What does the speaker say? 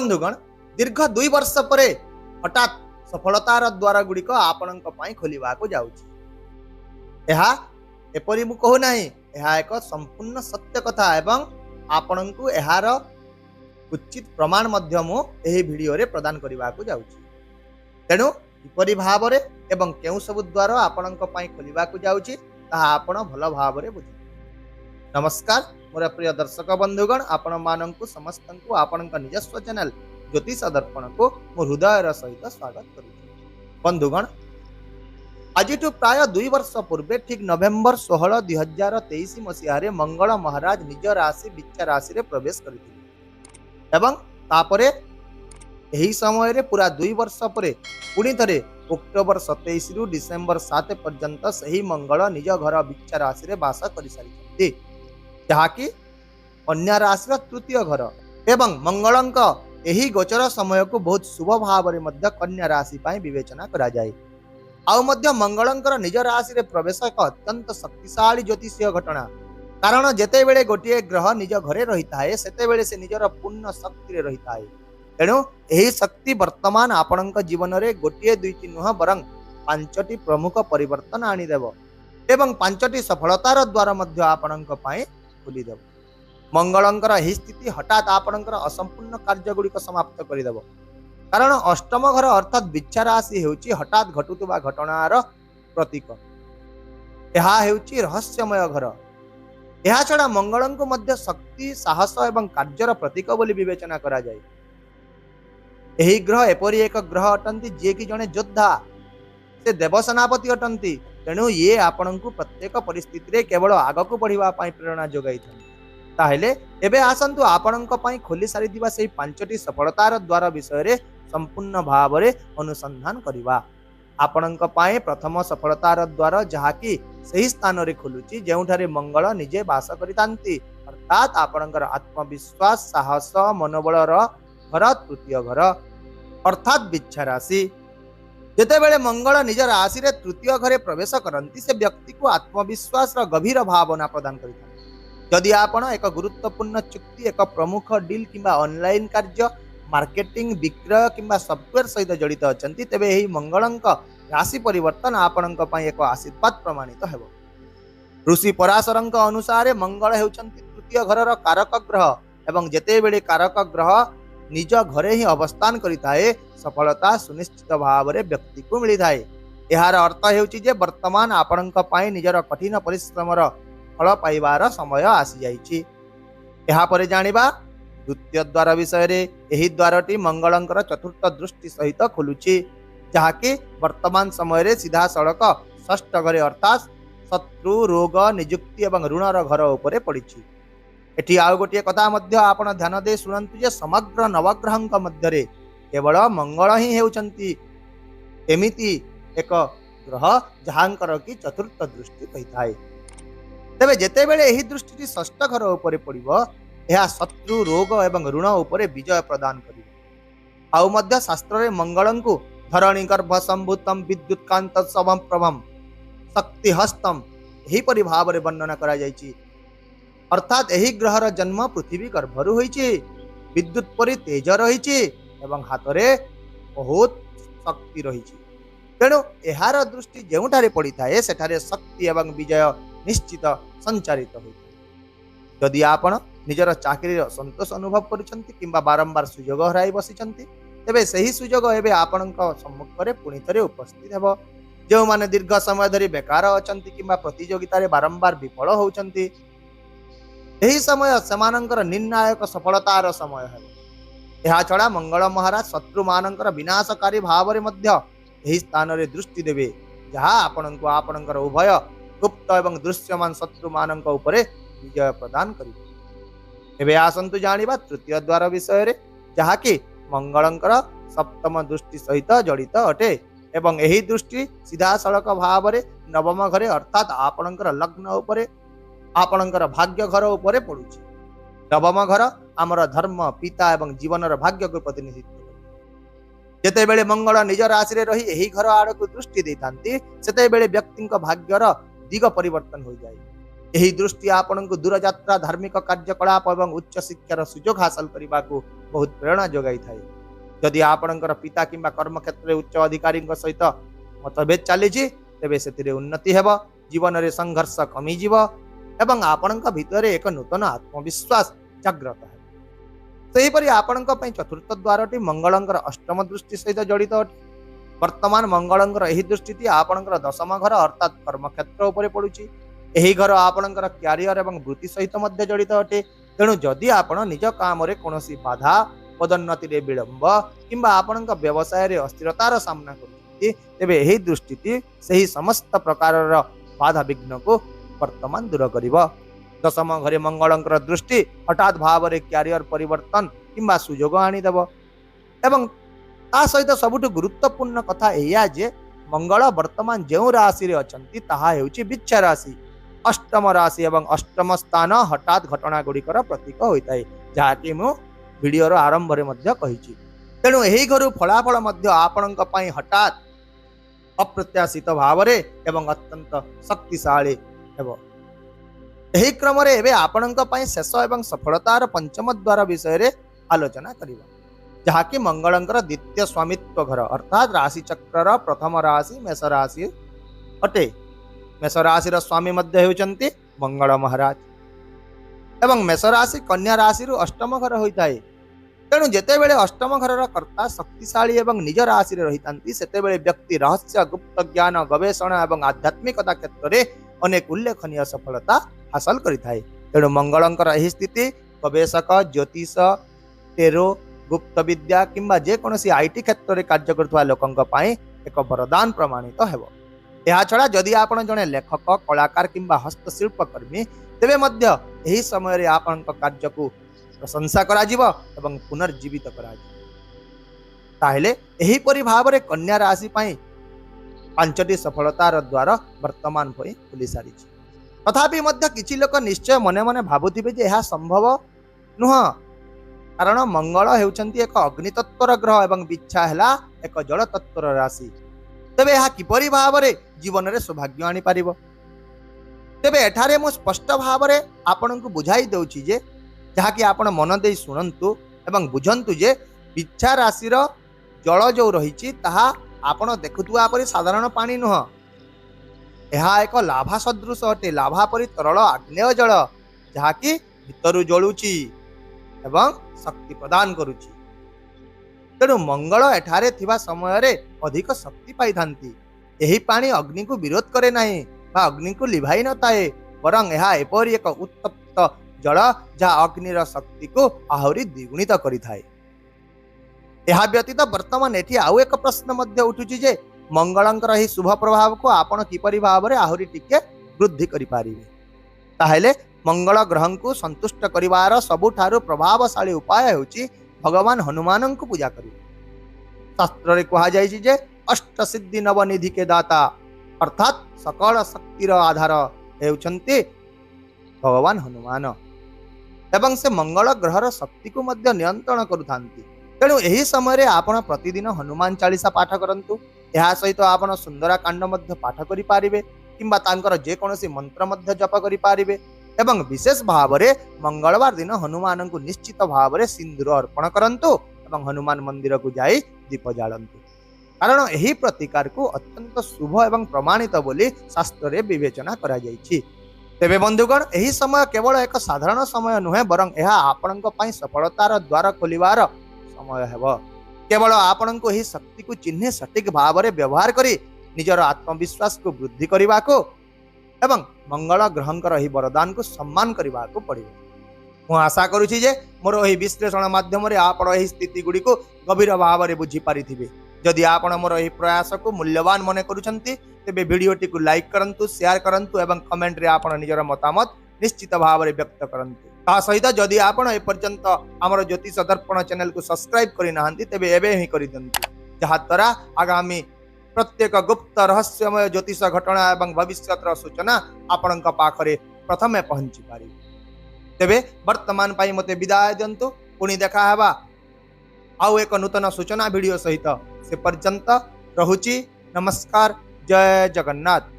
बंधुगण दीर्घ 2 वर्ष पर हठात सफलतार द्वार गुड़िक आपण खोलवा एपरी मु कहूना एक संपूर्ण सत्य कथा एवं आपण को यार उचित प्रमाण भिडियो प्रदान करने को तेणु किपरि भाव एवं केउ सब द्वार आपण खोलवा आपण भल भाव बुझे। नमस्कार मोर प्रिय दर्शक बंधुगण आपण मानंकु समस्त को आपण निजस्व चैनल ज्योतिष दर्पण को मो हृदय सहित स्वागत करुछि। बंधुगण आज प्राय 2 वर्ष पूर्वे ठीक नवेम्बर 16 2023 मसीह मंगल महाराज निज राशि बिच्छा राशि रे प्रवेश करथिले एवं तापरे एही समय रे पूरा 2 वर्ष पर पुणी थरे अक्टोबर 27 रु डिसेम्बर 7 पर्यंत सही मंगल निज घर बिच्छा राशि रे वास करि सारिथि जहाँकि कन्या राशि तृतीय घर एवं मंगलंक यही गोचर समय को बहुत शुभ भाव में कन्या राशि विवेचना करा जाए। आउ मध्य मंगलंकर निज राशि रे प्रवेश एक अत्यंत शक्तिशाली ज्योतिषीय घटना कारण जेते बेले गोटे ग्रह निज घरे रही है सेते बेले से निजर पूर्ण शक्ति रही है। तेणु यही शक्ति वर्तमान आपण जीवन में गोटे दुईटी नुह बरं 5टी प्रमुख परिवर्तन आनीदेव एवं 5टी सफलतार द्वार आपण खोलीदेव। मंगलंकर यही स्थिति हठात आपणकर असंपूर्ण कार्य गुड़िक समाप्त करदेव कारण अष्टम घर अर्थात बिच्छा राशि हेउची हठात घटुवा घटनार प्रतीक। यह हेउची रहस्यमय घर। यह छड़ा मंगलंकु मध्य शक्ति साहस एवं कार्यर प्रतीक बोली विवेचना करा जाए। यही ग्रह एपरी एक ग्रह अटंती जे कि जने योद्धा से देवसेनापति अटंती। तेणु ये आपण को प्रत्येक परिस्थिति रे केवल आगक बढ़िबा पई प्रेरणा जोगाई ताहेले एबे आसंतु आपण खोली सारी दिबा सेही 5टी सफलतार द्वार विषय रे संपूर्ण भाव रे अनुसंधान करिबा। आपण प्रथम सफलतार द्वार जहाँकि सही स्थान रे खोलुची जेउठारे मंगल निजे वास करितांती अर्थात आपणकर आत्मविश्वास साहस मनोबलर घर तृतीय घर अर्थात बिच्छा राशि। जेते बेले मंगल निज राशि रे तृतीय घरे प्रवेश करंती से व्यक्ति को आत्मविश्वास र गभीर भावना प्रदान करिता। जदि आपण एक गुरुत्वपूर्ण चुक्ति एक प्रमुख डील किंबा ऑनलाइन कार्य मार्केटिंग विक्रय किंबा सॉफ्टवेयर सहित जड़ित अछंती तेबे एही मंगलंक राशि परिवर्तन आपणक पई एक आशीर्वाद प्रमाणित हेबो। ऋषि पराशरंक अनुसार मंगल हेउचंती तृतीय घरर कारक ग्रह एवं जेते बेले कारक ग्रह निज घरे ही अवस्थान करिताए सफलता सुनिश्चित भाव रे व्यक्ति को मिली थाए। एहार अर्थ हेउची जे वर्तमान आपणक पई निजर कठिन परिश्रमर फल पाइबार समय आसी जाइछि। एहा परे जानिबा द्वितीय द्वार विषय रे एही द्वारटी मंगलंकर चतुर्थ दृष्टि सहित खोलुछि जहाँकि वर्तमान समय रे सीधा सड़क षष्ठ घरे अर्थात शत्रु रोग नियुक्ति एवं ऋणर घर उपरे पड़िछि। एठी आउ गोटे कथा मध्य आपण ध्यान दे सुनंतु जे समग्र नवग्रहंक मध्य रे केवल मंगल ही हेउचंती एमिति एक ग्रह जहाँकर की चतुर्थ दृष्टि कहिथाए। तेबे जेते बेले एही दृष्टि षष्ठ घर उपरे पड़िबो यह शत्रु रोग एवं ऋण उपरे विजय प्रदान करिबो। आउ मध्य शास्त्र रे मंगलंकु धरणी गर्भ संभूतम विद्युत कांत सबम प्रभम शक्ति हस्तम एही परि भाव रे वर्णना करा जायछि अर्थात एही ग्रहर जन्म पृथ्वी गर्भरु होईछि विद्युत परि तेज रहिछि एवं हाथ रे बहुत शक्ति रहिछि। तेणु एहार दृष्टि जेउठारे पड़ी थाए सेठारे शक्ति एवं विजय निश्चित संचारित होइଥାଏ। जदि आपण निजर चाकरी संतोष अनुभव करुछंती किंबा बारंबार सुयोग हराई बसिछंती तेबे सही सुयोग एबे आपणक सम्मुख रे पुणी थरे उपस्थित हेबो। जो माने दीर्घ समय धरि बेकार अछंती किंबा प्रतियोगिता रे बारंबार विफल होउछंती एही समय सेमानंकर निर्णायक सफलतार समय हेबो। एहा छड़ा मंगल महाराज शत्रु मानंकर विनाशकारी भाव रे मध्य एही स्थान रे दृष्टि देबे जहा आपणको आपणकर उभय गुप्त एवं दृश्यमान शत्रु मानक उपरे विजय प्रदान करिबे। एबे आसंतु जानिबा तृतीय द्वार विषय रे जहाँकि मंगलंकर सप्तम दृष्टि सहित जड़ित अटे एवं एही दृष्टि सीधा सड़क भाव रे नवम घरे अर्थात आपणकर लग्न उपरे आपणकर भाग्य घर उपरे पड़ुछि। नवम घर आमर धर्म पिता एवं जीवनर भाग्य को प्रतिनिधित्व जेते बेले मंगल निज राशि रे रही एही घर आड़ को दृष्टि देतांती सेते बेले व्यक्ति भाग्यर दिग परिवर्तन हो जाए। यही दृष्टि आपन को दूरयात्रा धार्मिक कार्यकलाप और उच्च शिक्षार सुजोग हासिल करने को बहुत प्रेरणा जोगाई थाए। जदि आपणकर पिता किंबा कर्म क्षेत्र में उच्च अधिकारी सहित मतभेद चली तेबे से उन्नति हेब, जीवन में संघर्ष कमिजिव एवं आपण भितर एक नूतन आत्मविश्वास जाग्रत है। सेहीपरि आपण चतुर्थ द्वारटी मंगलंकर अष्टम दृष्टि सहित जड़ित अटे। वर्तमान मंगलंकर एही दृष्टि आपणकर दशम घर अर्थात कर्म क्षेत्र उपर पड़ुछि। एही घर आपणकर क्यारियर एवं वृत्ति सहित मध्य जड़ित अटे। तेणु जदि आपण निज काम रे कोनोसी बाधा, पदोन्नति रे विलंब किंबा आपण व्यवसाय रे अस्थिरतार सामना करछि तेबे एही दृष्टि सही समस्त प्रकार बाधा विघ्न को वर्तमान दूर करिब। दशम घरे मंगलंकर दृष्टि हठात भाव रे क्यारियर परिवर्तन किंबा सुजोग आनीदेव। एवं ता सहित सबुठ गुरुत्वपूर्ण कथा एया जे मंगल वर्तमान जो राशि रे अछंती ताहा हेउची बिच्छा राशि। अष्टम राशि एवं अष्टम स्थान हठात घटना गुड़िकर प्रतीक होता है, जहाँकि मु वीडियो आरंभ रे मध्य कहिछि। तेणु एही घरु फलाफल मध्य आपणक पई हठात अप्रत्याशित भाव रे एवं अत्यंत शक्तिशाली हेबो। एही क्रम रे एबे आपणक पई शेष एवं सफलतार पंचम द्वार विषय रे आलोचना करिबा, जहाँकि मंगलंकर द्वितीय स्वामित्व घर अर्थात राशि चक्र प्रथम राशि मेष राशि अटे। मेष राशि स्वामी मध्य होउचंती मंगल महाराज एवं मेष राशि कन्या राशि अष्टम घर होता है। तेणु जेतेबेले अष्टम घर कर्ता शक्तिशाली एवं निज राशि रही सेतेबेले व्यक्ति रहस्य गुप्त ज्ञान गवेषणा एवं आध्यात्मिकता क्षेत्र में अनेक उल्लेखनीय सफलता हासिल करिथाए। तेणु मंगलंकर एही स्थिति गवेषक, ज्योतिष, टेरो, गुप्त विद्या किंबा जेकोसी आईटी क्षेत्र में कार्य करथुवा लोकंक पई एक वरदान प्रमाणित हेबो। यह छड़ा जदि आपण जने लेखक, कलाकार किंबा हस्तशिल्प कर्मी तेबे मध्य एही समय रे आपण कार्य को प्रशंसा करा जिवो एवं पुनर्जीवित करा जिवो। ताहेले एही परि भाव रे कन्या राशि पई पांचटी सफलतार द्वार वर्तमान होई खुली सारी। तथापि मध्य किछि लोक निश्चय मने मने भाबुथिबे जे यह संभव नुह, कारण मंगल हेउचंती एक अग्नितत्वर ग्रह एवं बिच्छा हैला एक जल तत्वर राशि। तेबे यह किपरि भाव रे जीवन रे सौभाग्य आनी पारिबो। तेबे एठारे मु स्पष्ट भाव रे आपन को बुझाई देउछि जे जहाँकि आपण मन दे शुणु एवं बुझंतु जे बिच्छा राशि जल जो रही ताहा आपण देखुवा परि साधारण पानी नुह, यह एक लाभा सदृश अटे। लाभा परि तरल आग्नेय जल जहाँकि भितरु जलुची एवं शक्ति प्रदान करुची। तेणु मंगल एठारे थिबा समय रे अधिक शक्ति पाई थांती। एही पानी अग्नि को विरोध करे नाही बा अग्नि को लिभाई न थाए, बरं यह एपरि एक उत्तप्त जल जहाँ अग्निर शक्ति को आहुरी द्विगुणित करि थाए। यह व्यतीत वर्तमान एठी आउ एक प्रश्न मध्य उठुची जे मंगलंकर ही शुभ प्रभाव को आपण किपरि भाव रे आहुरी टिके वृद्धि करि पारिबे। ताहेले मंगल ग्रह को संतुष्ट करिवार सबुठारु प्रभावशाली उपाय होची भगवान हनुमान को पूजा करिबा। शास्त्र रे कहा जायछि जे अष्ट सिद्धि नवनिधि के दाता अर्थात सकल शक्तिर आधार हेउछन्ति भगवान हनुमान एवं से मंगल ग्रहर शक्ति को मध्य नियंत्रण करुथांती। तेणु एही समय रे आपण प्रतिदिन हनुमान चालीसा पाठ करंतु। यह सहित आपण सुंदरा कांड मध्य पाठ करि पारिबे किंबा तांकर जे कोनोसी मंत्र मध्य जप करि पारिबे एवं विशेष भाव रे मंगलवार दिन हनुमान को निश्चित भाव रे सिंदूर अर्पण करंतु एवं हनुमान मंदिर को जाई दीप जालंतु, कारण एही प्रतिकार को अत्यंत शुभ एवं प्रमाणित बोली शास्त्र रे विवेचना करा जायछि। तेबे बंधुगण एही समय केवल एक साधारण समय नुहे, बरं यह आपणक पई सफलतार द्वार खोलिवार समय हेबो। केवल आपणक एही शक्ति को चिन्हे सटीक भाव रे व्यवहार करी निजर आत्मविश्वास को वृद्धि करिबा को एवं मंगल ग्रहंकर एही वरदान को सम्मान करिबा को पड़िबो। मु आशा करूछि जे मोर एही विश्लेषण माध्यम रे आपण एही स्थिति गुडी को गभीर भाव रे बुझी पारिथिबे। जदि आपण मोर एही प्रयास को मूल्यवान मने करूछंती तेबे वीडियोटी को लाइक करंतु, शेयर करंतु एवं कमेंट रे आपण निजर मतामत निश्चित भाव रे व्यक्त करंतु। ता सहित जदि आपण ए पर्यंत हमर ज्योतिष दर्पण चैनल को सब्सक्राइब करि नाहंती तेबे एबे ही करि दंतु, जहा द्वारा आगामी प्रत्येक गुप्त रहस्यमय ज्योतिष घटना एवं भविष्यतर सूचना आपणक पाखरे प्रथमे पहुंची पारि। तेबे वर्तमान पाई मते विदाय दियंतु, पुणी देखा हेबा आउ एक नूतन सूचना वीडियो सहित। से पर्यंत रहुची। नमस्कार। जय जगन्नाथ।